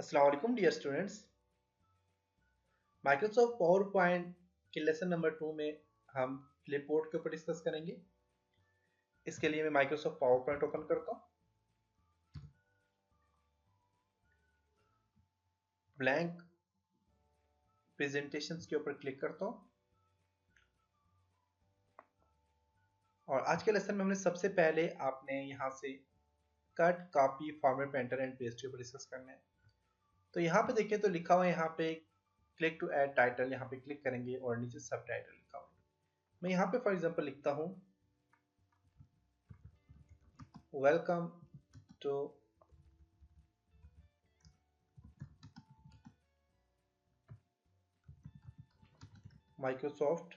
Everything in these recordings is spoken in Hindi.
अस्सलाम वालेकुम dear students. Microsoft power point के लेसन नंबर 2 में हम क्लिपबोर्ड के ऊपर डिस्कस करेंगे। इसके लिए मैं माइक्रोसॉफ्ट पावर पॉइंट ओपन करता हूँ, ब्लैंक प्रेजेंटेशंस के ऊपर क्लिक करता हूँ और आज के लेसन में हमने सबसे पहले आपने यहाँ से cut copy format enter and paste के ऊपर डिस्कस करना है। तो यहाँ पे देखें तो लिखा हुआ है यहाँ पे क्लिक टू ऐड टाइटल, यहाँ पे क्लिक करेंगे और नीचे सब टाइटल लिखा हुआ है। मैं यहाँ पे फॉर एग्जाम्पल लिखता हूँ welcome to Microsoft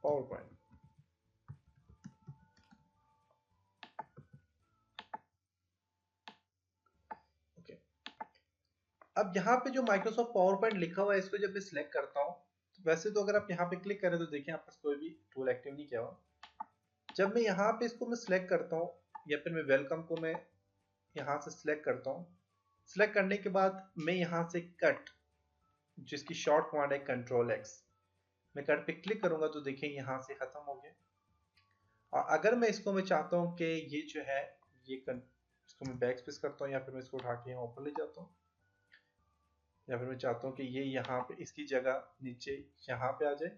power point. Okay, अब यहाँ पे जो माइक्रोसॉफ्ट पावर पॉइंट लिखा हुआ है इसको जब मैं सिलेक्ट करता हूँ तो वैसे तो अगर आप यहाँ पे क्लिक करें तो देखिए आपके पास कोई भी टूल एक्टिव नहीं किया हुआ। जब मैं यहाँ पे इसको मैं सिलेक्ट करता हूँ या फिर मैं वेलकम को मैं यहाँ से सिलेक्ट करता हूँ, सिलेक्ट करने के बाद मैं यहाँ से कट, जिसकी शॉर्ट कमांड है कंट्रोल एक्स, मैं कट पे क्लिक करूंगा तो देखिए यहाँ से खत्म हो गया। और अगर मैं इसको मैं चाहता हूँ कि ये जो है इसको मैं बैक स्पेस करता हूँ या फिर मैं इसको उठा के यहाँ ऊपर ले जाता हूँ, या फिर मैं चाहता हूँ कि ये यहाँ पे इसकी जगह नीचे यहाँ पे आ जाए,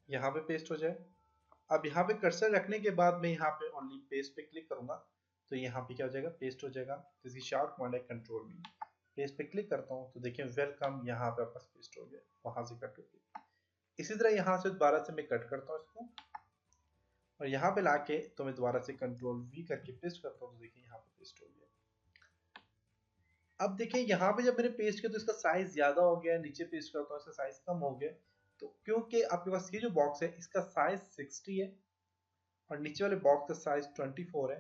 यहाँ पे पेस्ट हो जाए। अब यहाँ पे कर्सर रखने के बाद मैं यहाँ पे ओनली पेस्ट पे क्लिक करूंगा तो यहाँ पे क्या हो जाएगा, पेस्ट हो जाएगा। तो इसकी शॉर्ट कमांड है कंट्रोल V। पेस्ट पे क्लिक करता हूँ तो देखिए वेलकम यहाँ पे वापस पेस्ट हो गया, वहां से कट हो गया। इसी तरह यहाँ से दोबारा से मैं कट करता हूँ इसको और यहाँ पे लाके तो मैं दोबारा से कंट्रोल V करके पेस्ट करता हूँ तो देखिए यहाँ पे पेस्ट हो गया। अब देखिए यहाँ पे जब मैंने पेस्ट किया तो इसका साइज ज्यादा हो गया, नीचे पेस्ट करता हूँ इसका साइज कम हो गया। तो क्योंकि आपके पास ये जो बॉक्स है इसका साइज 60 है और नीचे वाले बॉक्स का साइज 24 है,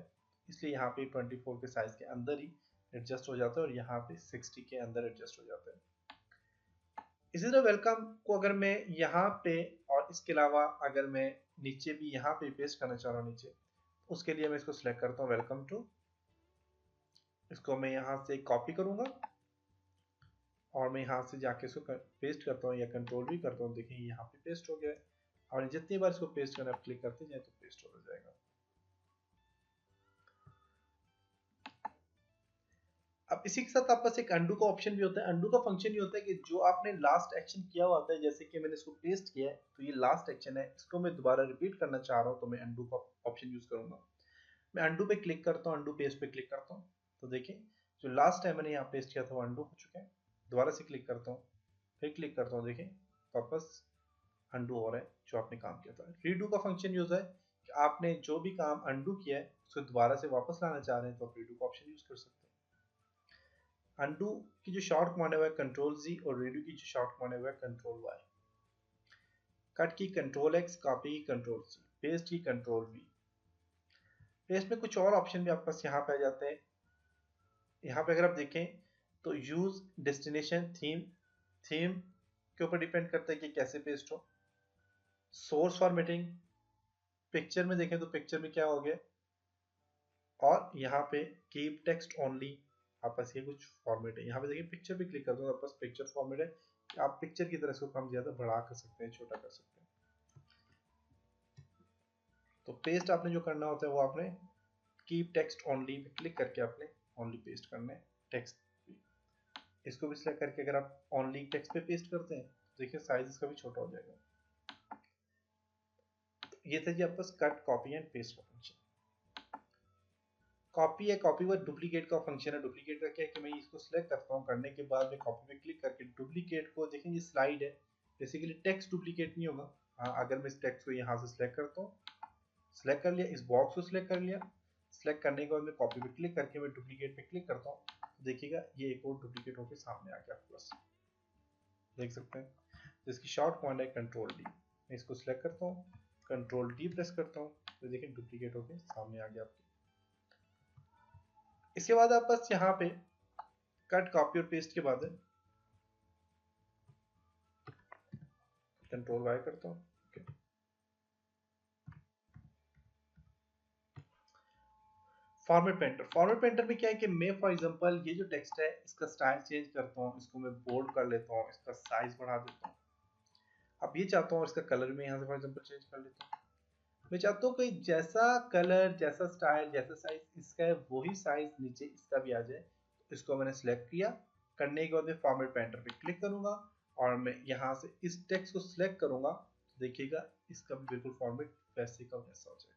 इसलिए यहाँ पे 24 के साइज के अंदर ही एडजस्ट हो जाता है और यहाँ पे 60 के अंदर एडजस्ट हो जाता है। इसी तरह वेलकम को अगर मैं यहाँ पे और इसके अलावा अगर मैं नीचे भी यहाँ पे पेस्ट करना चाह रहा हूँ नीचे, उसके लिए मैं इसको सिलेक्ट करता हूँ वेलकम टू, इसको मैं यहाँ से कॉपी करूंगा और मैं यहाँ से जाके इसको पेस्ट करता हूँ या कंट्रोल भी करता हूँ, देखिए यहाँ पे पेस्ट हो गया है। और जितनी बार इसको पेस्ट करना क्लिक करते जाए तो पेस्ट हो जाएगा। अब इसी के साथ आपके पास एक अंडू का ऑप्शन भी होता है। अंडू का फंक्शन ये होता है कि जो आपने लास्ट एक्शन किया हुआ होता है, जैसे कि मैंने इसको पेस्ट किया है तो ये लास्ट एक्शन है, इसको मैं दोबारा रिपीट करना चाह रहा हूँ तो मैं अंडू का ऑप्शन यूज करूंगा। मैं अंडू पे क्लिक करता हूँ, अंडू पेस्ट पे क्लिक करता हूँ तो देखिए जो लास्ट टाइम मैंने यहाँ पेस्ट किया था वो अंडू हो चुका है। दोबारा से क्लिक करता हूँ, फिर क्लिक करता हूँ, देखिए वापस अंडू हो रहा है जो आपने काम किया था। रीडू का फंक्शन यूज है कि आपने जो भी काम अंडू किया है उसको दोबारा से वापस लाना चाह रहे हैं तो आप रीडू का ऑप्शन यूज कर सकते हैं। अनडू की जो शॉर्ट कमांड है वो है कंट्रोल Z और रीडू की जो शॉर्ट कमांड है वो है कंट्रोल Y। कट की कंट्रोल X, कॉपी की कंट्रोल C, पेस्ट की कंट्रोल V। पेस्ट में कुछ और ऑप्शन भी आपके पास यहाँ पे आ जाते हैं। यहाँ पे अगर आप देखें तो यूज डेस्टिनेशन थीम, थीम के ऊपर डिपेंड करता है कि कैसे पेस्ट हो। सोर्स फॉर्मेटिंग, पिक्चर में देखें तो पिक्चर में क्या हो गया, और यहाँ पे कीप टेक्स्ट ओनली, आपस ये कुछ फॉर्मेट है। यहाँ पे देखिए पिक्चर पे क्लिक कर दो, आपस पिक्चर फॉर्मेट है, आप पिक्चर की तरह इसको कम ज्यादा बड़ा कर सकते हैं, छोटा कर सकते हैं। तो पेस्ट आपने जो करना होता है वो आपने keep text only pay click करके आपने ओनली पेस्ट करना है टेक्स्ट। इसको भी सिलेक्ट करके अगर आप ओनली टेक्स्ट पे पेस्ट करते हैं तो देखिए साइज इसका भी छोटा हो जाएगा। ये था जी आपका कट कॉपी एंड पेस्ट का फंक्शन। कॉपी है, कॉपी वो डुप्लीकेट का फंक्शन है। डुप्लीकेट का क्या है कि मैं इसको सिलेक्ट करता हूँ, करने के बाद मैं कॉपी में क्लिक करके डुप्लीकेट को, देखेंगे स्लाइड है, बेसिकली टेक्स्ट डुप्लीकेट नहीं होगा। हाँ, अगर मैं इस टेक्स्ट को यहाँ से सिलेक्ट करता हूँ, सिलेक्ट कर लिया, इस बॉक्स को सिलेक्ट कर लिया, सिलेक्ट करने के बाद मैं कॉपी पे क्लिक करके मैं डुप्लीकेट पे क्लिक करता हूँ तो देखिएगा ये एक और डुप्लीकेट होकर सामने आ गया आपके पास, देख सकते हैं। तो इसकी शॉर्ट कमांड है कंट्रोल D। मैं इसको सिलेक्ट करता हूँ, कंट्रोल D प्रेस करता हूँ तो देखिए डुप्लीकेट होकर सामने आ गया आपके। इसके बाद आप बस यहाँ पे कट कॉपी और पेस्ट के बाद कंट्रोल Y करता हूँ, फॉर्मेट पेंटर में क्या है कि मैं फॉर एग्जांपल ये जो टेक्स्ट है इसका स्टाइल चेंज करता हूँ, इसको मैं बोल्ड कर लेता हूँ, इसका साइज बढ़ा देता हूँ। अब ये चाहता हूँ इसका कलर में यहाँ से फॉर एग्जांपल चेंज कर लेता हूँ। मैं चाहता हूँ कि जैसा कलर, जैसा स्टाइल, जैसा साइज इसका है वही साइज नीचे इसका भी आ जाए। इसको मैंने सिलेक्ट किया, करने के बाद मैं फॉर्मेट पेंटर पे क्लिक करूंगा और मैं यहाँ से इस टेक्स्ट को सिलेक्ट करूंगा, तो देखिएगा इसका भी बिल्कुल फॉर्मेट वैसे का वैसा हो जाएगा।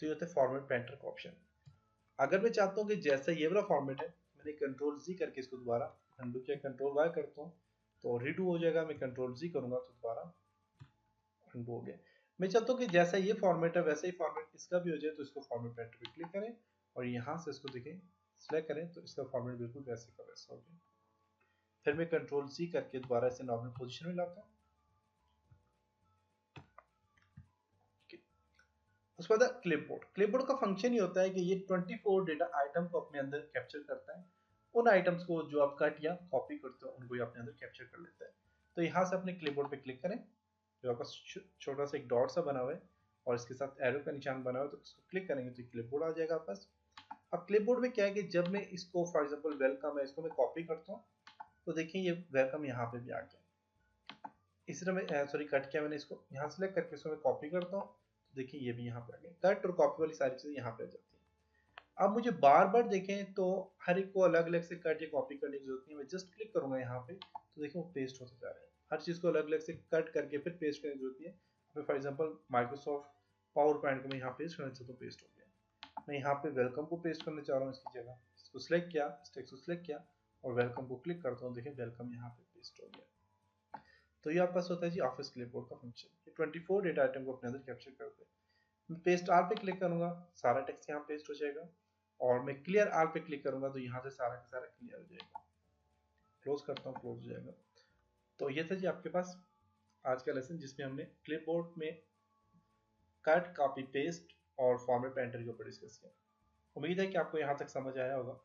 तो ये होता है फॉर्मेट पेंटर का ऑप्शन। अगर मैं चाहता हूँ कि जैसा ये वाला फॉर्मेट है, मैंने कंट्रोल जी करके इसको दोबारा अनडू किया, कंट्रोल वाई करता हूँ तो रीडू हो जाएगा, मैं कंट्रोल जी करूंगा तो दोबारा अनडू हो गया। मैं चाहता हूँ कि जैसा ये फॉर्मेट है वैसा ही फॉर्मेट इसका भी हो जाए, तो इसको फॉर्मेट पेंटर पे क्लिक करें और यहाँ से इसको देखें सिलेक्ट करें तो इसका फॉर्मेट बिल्कुल वैसे का वैसा हो गया। फिर मैं कंट्रोल सी करके दोबारा इसे नॉर्मल पोजीशन में लाता हूँ। उसके बाद क्लिपबोर्ड का फंक्शन ही होता है कि ये 24 डेटा आइटम को अपने अंदर कैप्चर करता है। उन आइटम्स को जो आप कट या कॉपी करते हो उनको ही अपने अंदर कैप्चर कर लेता है। तो यहाँ से अपने क्लिपबोर्ड पे क्लिक करें, जो आपका छोटा सा एक डॉट सा बना हुआ है और इसके साथ एरो का निशान बना हुआ है, तो इसको क्लिक करेंगे तो क्लिपबोर्ड आ जाएगा आपके पास। अब क्लिपबोर्ड में क्या है कि जब मैं इसको फॉर एग्जांपल वेलकम है, इसको मैं कॉपी करता हूँ तो देखिए ये वेलकम यहाँ पे भी आ गया। इस तरह मैं सॉरी कट किया मैंने, इसको यहाँ सेलेक्ट करके इसको मैं कॉपी करता हूँ तो देखिए ये भी यहाँ पे आ गया। कट और कॉपी वाली सारी चीजें यहाँ पे आ जाती है। अब मुझे बार बार देखें तो हर एक को अलग अलग से कट या कॉपी करने की जरूरत नहीं है। मैं जस्ट क्लिक करूंगा यहाँ पे तो देखिए वो पेस्ट होता जा रहा है। हर चीज को अलग अलग से कट करके फिर पेस्ट करने की जरूरत नहीं है। For example Microsoft power point को मैं यहाँ पेस्ट करना चाहता हूँ, पेस्ट हो गया। मैं यहाँ पे वेलकम को पेस्ट करना चाह रहा हूँ इसकी जगह, इसको सिलेक्ट किया, इस टेक्स्ट को सिलेक्ट किया और वेलकम को क्लिक करता हूँ, देखिए वेलकम यहाँ पे पेस्ट हो गया। तो ये आपके पास होता है जी ऑफिस क्लिपबोर्ड का फंक्शन। ये 24 डेटा आइटम को अपने अंदर कैप्चर करते हैं। मैं पेस्ट आल पे क्लिक करूंगा, सारा टेक्स्ट यहाँ पेस्ट हो जाएगा और मैं क्लियर आल पे क्लिक करूंगा तो यहाँ से सारा का सारा क्लियर हो जाएगा। क्लोज करता हूँ, क्लोज हो जाएगा। तो ये था जी आपके पास आज का लेसन जिसमें हमने क्लिपबोर्ड में कट, कॉपी, पेस्ट और फॉर्मेट पेंटर के ऊपर डिस्कस किया। उम्मीद है कि आपको यहाँ तक समझ आया होगा।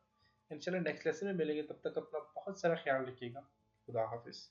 इंशाल्लाह नेक्स्ट लेसन में मिलेंगे, तब तक अपना बहुत सारा ख्याल रखिएगा। खुदा हाफिज।